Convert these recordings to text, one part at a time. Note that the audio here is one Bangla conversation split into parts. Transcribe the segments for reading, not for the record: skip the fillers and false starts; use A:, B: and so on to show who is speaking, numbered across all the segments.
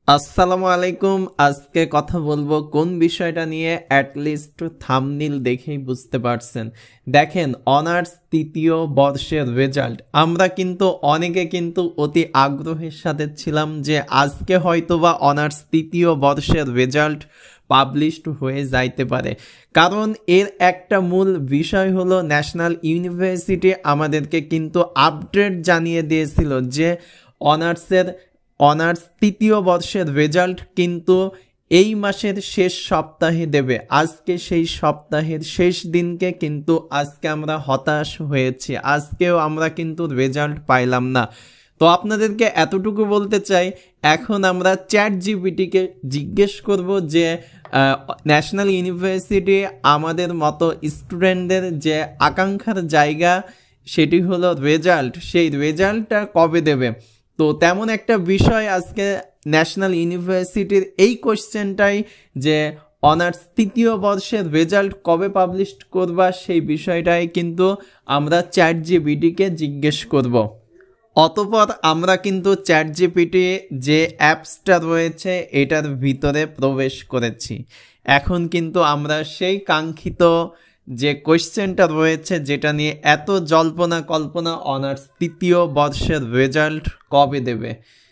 A: আসসালামু আলাইকুম। আজকে কথা বলবো কোন বিষয়টা নিয়ে অ্যাটলিস্ট থাম্বনেল দেখেই বুঝতে পারছেন। দেখেন, অনার্স তৃতীয় বর্ষের রেজাল্ট আমরা কিন্তু অনেকে কিন্তু অতি আগ্রহের সাথে ছিলাম যে আজকে হয়তোবা অনার্স তৃতীয় বর্ষের রেজাল্ট পাবলিশড হয়ে যাইতে পারে। কারণ এর একটা মূল বিষয় হলো ন্যাশনাল ইউনিভার্সিটি আমাদেরকে কিন্তু আপডেট জানিয়ে দিয়েছিল যে অনার্স তৃতীয় বর্ষের রেজাল্ট কিন্তু এই মাসের শেষ সপ্তাহে দেবে। আজকে সেই সপ্তাহের শেষ দিনকে কিন্তু আজকে আমরা হতাশ হয়েছি, আজকেও আমরা কিন্তু রেজাল্ট পাইলাম না। তো আপনাদেরকে এতটুকু বলতে চাই, এখন আমরা চ্যাট জিপিটিকে জিজ্ঞেস করব যে ন্যাশনাল ইউনিভার্সিটি আমাদের মতো স্টুডেন্টদের যে আকাঙ্ক্ষার জায়গা সেটি হলো রেজাল্ট, সেই রেজাল্টটা কবে দেবে। তো তেমন একটা বিষয় আজকে ন্যাশনাল ইউনিভার্সিটির এই কোশ্চেনটাই যে অনার্স তৃতীয় বর্ষের রেজাল্ট কবে পাবলিশ করবা, সেই বিষয়টাই কিন্তু আমরা চ্যাট জিপিটিকে জিজ্ঞেস করব। অতঃপর আমরা কিন্তু চ্যাট জিপিটি যে অ্যাপসটা রয়েছে এটার ভিতরে প্রবেশ করেছি। এখন কিন্তু আমরা সেই কাঙ্ক্ষিত যে কোয়েশ্চেনটা রয়েছে যেটা নিয়ে এত জল্পনা কল্পনা, অনার্স তৃতীয় বর্ষের রেজাল্ট কবে দেবে,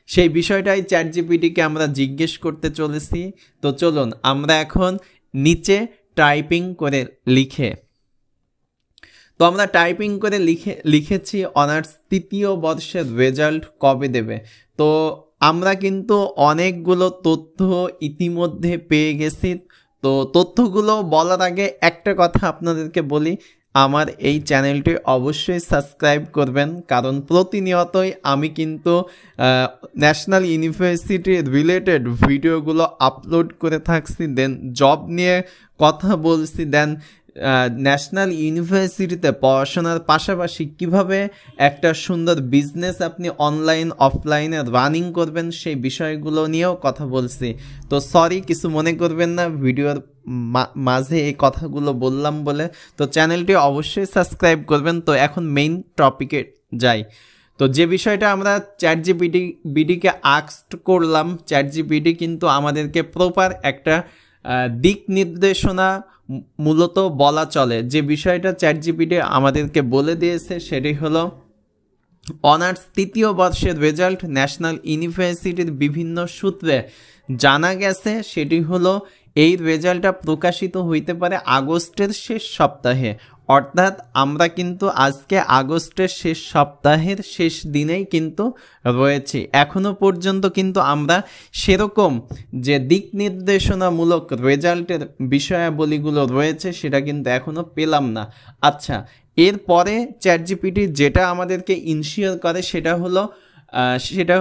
A: সেই বিষয়টাই চ্যাট জিপিটিকে আমরা জিজ্ঞেস করতে চলেছি। তো চলুন আমরা এখন নিচে টাইপিং করে লিখেছি অনার্স তৃতীয় বর্ষের রেজাল্ট কবে দেবে। তো আমরা কিন্তু অনেকগুলো তথ্য ইতিমধ্যে পেয়ে গেছি। তো তথ্যগুলো বলার আগে একটা কথা আপনাদেরকে বলি, আমার এই চ্যানেলটি অবশ্যই সাবস্ক্রাইব করবেন, কারণ প্রতিনিয়তই আমি কিন্তু ন্যাশনাল ইউনিভার্সিটি রিলেটেড ভিডিওগুলো আপলোড করে থাকছি, দেন জব নিয়ে কথা বলছি, দেন ন্যাশনাল ইউনিভার্সিটিতে পড়াশোনার পাশাপাশি কিভাবে একটা সুন্দর বিজনেস আপনি অনলাইন অফলাইনে রানিং করবেন সেই বিষয়গুলো নিয়েও কথা বলছি। তো সরি, কিছু মনে করবেন না ভিডিওর মাঝে এই কথাগুলো বললাম বলে। তো চ্যানেলটি অবশ্যই সাবস্ক্রাইব করবেন। তো এখন মেইন টপিকে যাই। তো যে বিষয়টা আমরা চ্যাট জিপিটিকে আস্কড করলাম, চ্যাট জিপিটি কিন্তু আমাদেরকে প্রপার একটা দিক নির্দেশনা মূলত বলা চলে। যে বিষয়টা চ্যাট জিপিটি আমাদেরকে বলে দিয়েছে সেটি হলো অনার্স তৃতীয় বর্ষের রেজাল্ট ন্যাশনাল ইউনিভার্সিটির বিভিন্ন সূত্রে জানা গেছে, সেটি হলো এই রেজাল্টটা প্রকাশিত হইতে পারে আগস্টের শেষ সপ্তাহে। অর্থাৎ আমরা কিন্তু আজকে আগস্টের শেষ সপ্তাহের শেষ দিনেই কিন্তু রয়েছে। এখনো পর্যন্ত কিন্তু আমরা সেরকম যে দিক নির্দেশনামূলক রেজাল্টের বিষয়াবলীগুলো রয়েছে সেটা কিন্তু এখনো পেলাম না। আচ্ছা, এরপরে চ্যাট জিপিটি যেটা আমাদেরকে ইনশিওর করে সেটা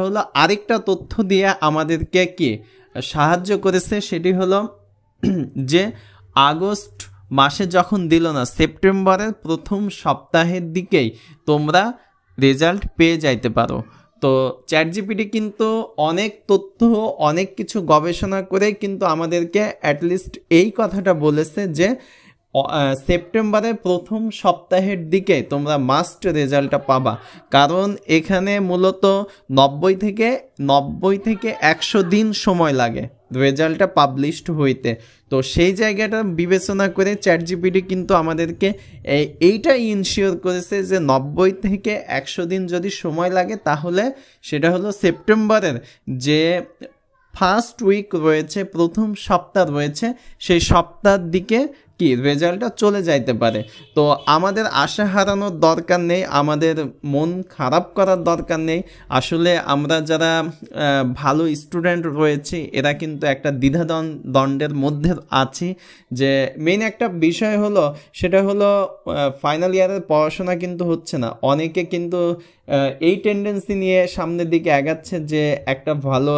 A: হলো আরেকটা তথ্য দিয়ে আমাদেরকে কি সাহায্য করেছে, সেটি হলো যে আগস্ট মাসে যখন দিল না, সেপ্টেম্বরের প্রথম সপ্তাহের দিকেই তোমরা রেজাল্ট পেয়ে যাইতে পারো। তো চ্যাট জিপিটি কিন্তু অনেক তথ্য, অনেক কিছু গবেষণা করে কিন্তু আমাদেরকে অ্যাটলিস্ট এই কথাটা বলেছে যে সেপ্টেম্বরের প্রথম সপ্তাহের দিকে তোমরা মাস্ট রেজাল্টটা পাবা। কারণ এখানে মূলত 90 থেকে 100 দিন সময় লাগে রেজাল্টটা পাবলিশড হইতে। তো সেই জায়গাটা বিবেচনা করে চ্যাট জিপিটি কিন্তু আমাদেরকে এইটা ইনশিওর করেছে যে 90 থেকে 100 দিন যদি সময় লাগে তাহলে সেটা হলো সেপ্টেম্বরের যে ফার্স্ট উইক রয়েছে, প্রথম সপ্তাহ রয়েছে, সেই সপ্তাহের দিকে কি রেজাল্টটা চলে যাইতে পারে। তো আমাদের আশা হারানোর দরকার নেই, আমাদের মন খারাপ করার দরকার নেই। আসলে আমরা যারা ভালো স্টুডেন্ট রয়েছে এরা কিন্তু একটা দ্বিধাদ্বন্দ্বের মধ্যে আছি। যে মেইন একটা বিষয় হলো সেটা হলো ফাইনাল ইয়ারের পড়াশোনা কিন্তু হচ্ছে না। অনেকে কিন্তু এই টেন্ডেন্সি নিয়ে সামনের দিকে এগাচ্ছে যে একটা ভালো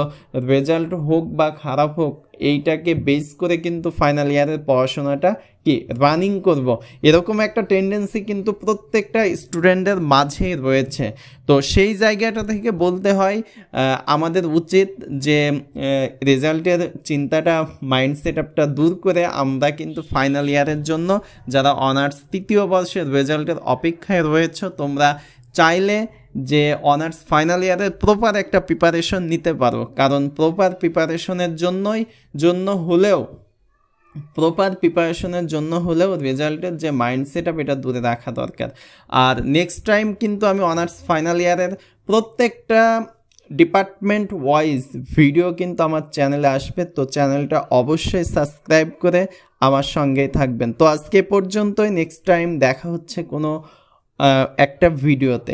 A: রেজাল্ট হোক বা খারাপ হোক, এইটাকে বেস করে কিন্তু ফাইনাল ইয়ারের পড়াশোনাটা কি রানিং করব, এরকম একটা টেন্ডেন্সি কিন্তু প্রত্যেকটা স্টুডেন্টের মাঝে রয়েছে। তো সেই জায়গাটা থেকে বলতে হয় আমাদের উচিত যে রেজাল্টের চিন্তাটা, মাইন্ড সেট আপটা দূর করে আমরা কিন্তু ফাইনাল ইয়ারের জন্য যারা অনার্স তৃতীয় বর্ষের রেজাল্টের অপেক্ষায় রয়েছে তোমরা চাইলে যে অনার্স ফাইনাল ইয়ারের প্রপার একটা প্রিপারেশন নিতে পারো, কারণ প্রপার প্রিপারেশনের জন্য হলেও রেজাল্টের যে মাইন্ডসেট আপ এটা দূরে রাখা দরকার। আর নেক্সট টাইম কিন্তু আমি অনার্স ফাইনাল ইয়ারের প্রত্যেকটা ডিপার্টমেন্ট ওয়াইজ ভিডিও কিন্তু আমার চ্যানেলে আসবে, তো চ্যানেলটা অবশ্যই সাবস্ক্রাইব করে আমার সঙ্গেই থাকবেন। তো আজকে পর্যন্তই, নেক্সট টাইম দেখা হচ্ছে কোনো একটা ভিডিওতে।